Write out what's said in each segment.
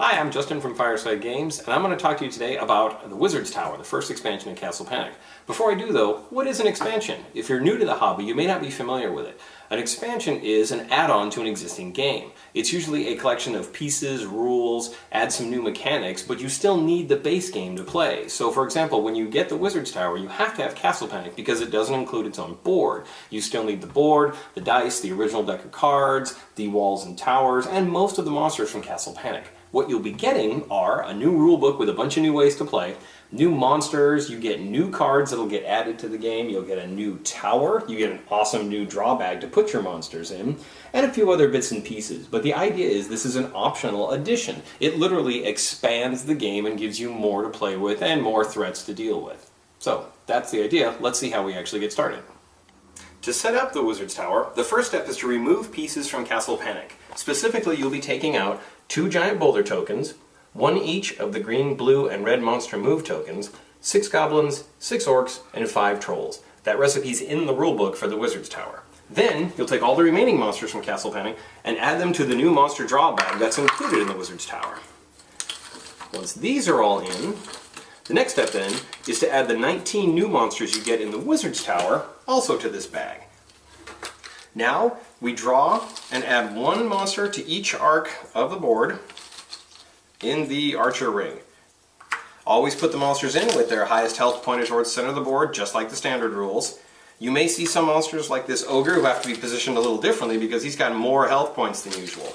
Hi, I'm Justin from Fireside Games, and I'm going to talk to you today about the Wizard's Tower, the first expansion in Castle Panic. Before I do though, what is an expansion? If you're new to the hobby, you may not be familiar with it. An expansion is an add-on to an existing game. It's usually a collection of pieces, rules, add some new mechanics, but you still need the base game to play. So for example, when you get the Wizard's Tower, you have to have Castle Panic because it doesn't include its own board. You still need the board, the dice, the original deck of cards, the walls and towers, and most of the monsters from Castle Panic. What you'll be getting are a new rulebook with a bunch of new ways to play, new monsters, you get new cards that'll get added to the game, you'll get a new tower, you get an awesome new draw bag to put your monsters in, and a few other bits and pieces. But the idea is this is an optional addition. It literally expands the game and gives you more to play with and more threats to deal with. So that's the idea. Let's see how we actually get started. To set up the Wizard's Tower, the first step is to remove pieces from Castle Panic. Specifically, you'll be taking out 2 giant boulder tokens, 1 each of the green, blue, and red monster move tokens, 6 goblins, 6 orcs, and 5 trolls. That recipe's in the rulebook for the Wizard's Tower. Then, you'll take all the remaining monsters from Castle Panic and add them to the new monster draw bag that's included in the Wizard's Tower. Once these are all in, the next step then is to add the 19 new monsters you get in the Wizard's Tower also to this bag. Now, we draw and add 1 monster to each arc of the board in the Archer ring. Always put the monsters in with their highest health pointed towards the center of the board, just like the standard rules. You may see some monsters like this ogre who have to be positioned a little differently because he's got more health points than usual.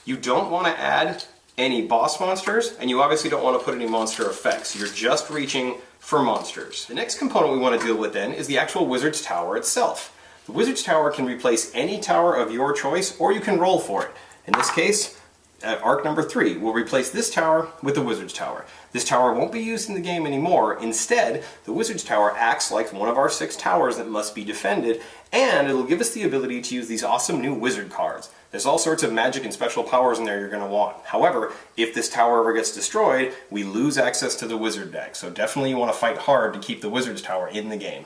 You don't want to add any boss monsters, and you obviously don't want to put any monster effects. You're just reaching for monsters. The next component we want to deal with then is the actual Wizard's Tower itself. The Wizard's Tower can replace any tower of your choice, or you can roll for it. In this case, at arc number 3, we'll replace this tower with the Wizard's Tower. This tower won't be used in the game anymore. Instead, the Wizard's Tower acts like one of our 6 towers that must be defended, and it'll give us the ability to use these awesome new wizard cards. There's all sorts of magic and special powers in there you're going to want. However, if this tower ever gets destroyed, we lose access to the wizard deck, so definitely you want to fight hard to keep the Wizard's Tower in the game.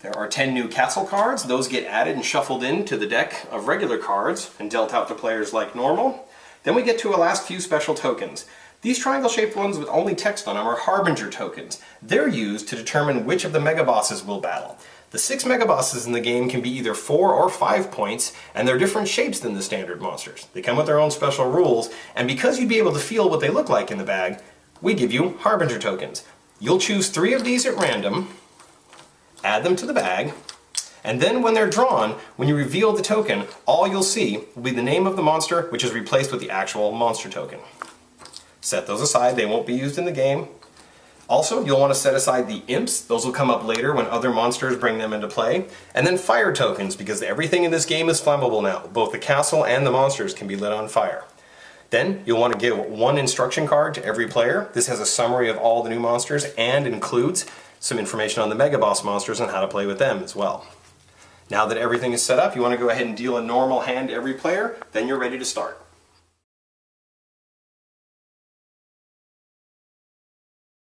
There are 10 new castle cards. Those get added and shuffled into the deck of regular cards and dealt out to players like normal. Then we get to a last few special tokens. These triangle-shaped ones with only text on them are Harbinger tokens. They're used to determine which of the mega bosses we'll battle. The 6 mega bosses in the game can be either 4 or 5 points, and they're different shapes than the standard monsters. They come with their own special rules, and because you'd be able to feel what they look like in the bag, we give you Harbinger tokens. You'll choose 3 of these at random, add them to the bag, and then when they're drawn, when you reveal the token, all you'll see will be the name of the monster, which is replaced with the actual monster token. Set those aside, they won't be used in the game. Also, you'll want to set aside the imps. Those will come up later when other monsters bring them into play. And then fire tokens, because everything in this game is flammable now. Both the castle and the monsters can be lit on fire. Then, you'll want to give 1 instruction card to every player. This has a summary of all the new monsters and includes some information on the Mega Boss monsters and how to play with them as well. Now that everything is set up, you want to go ahead and deal a normal hand to every player, then you're ready to start.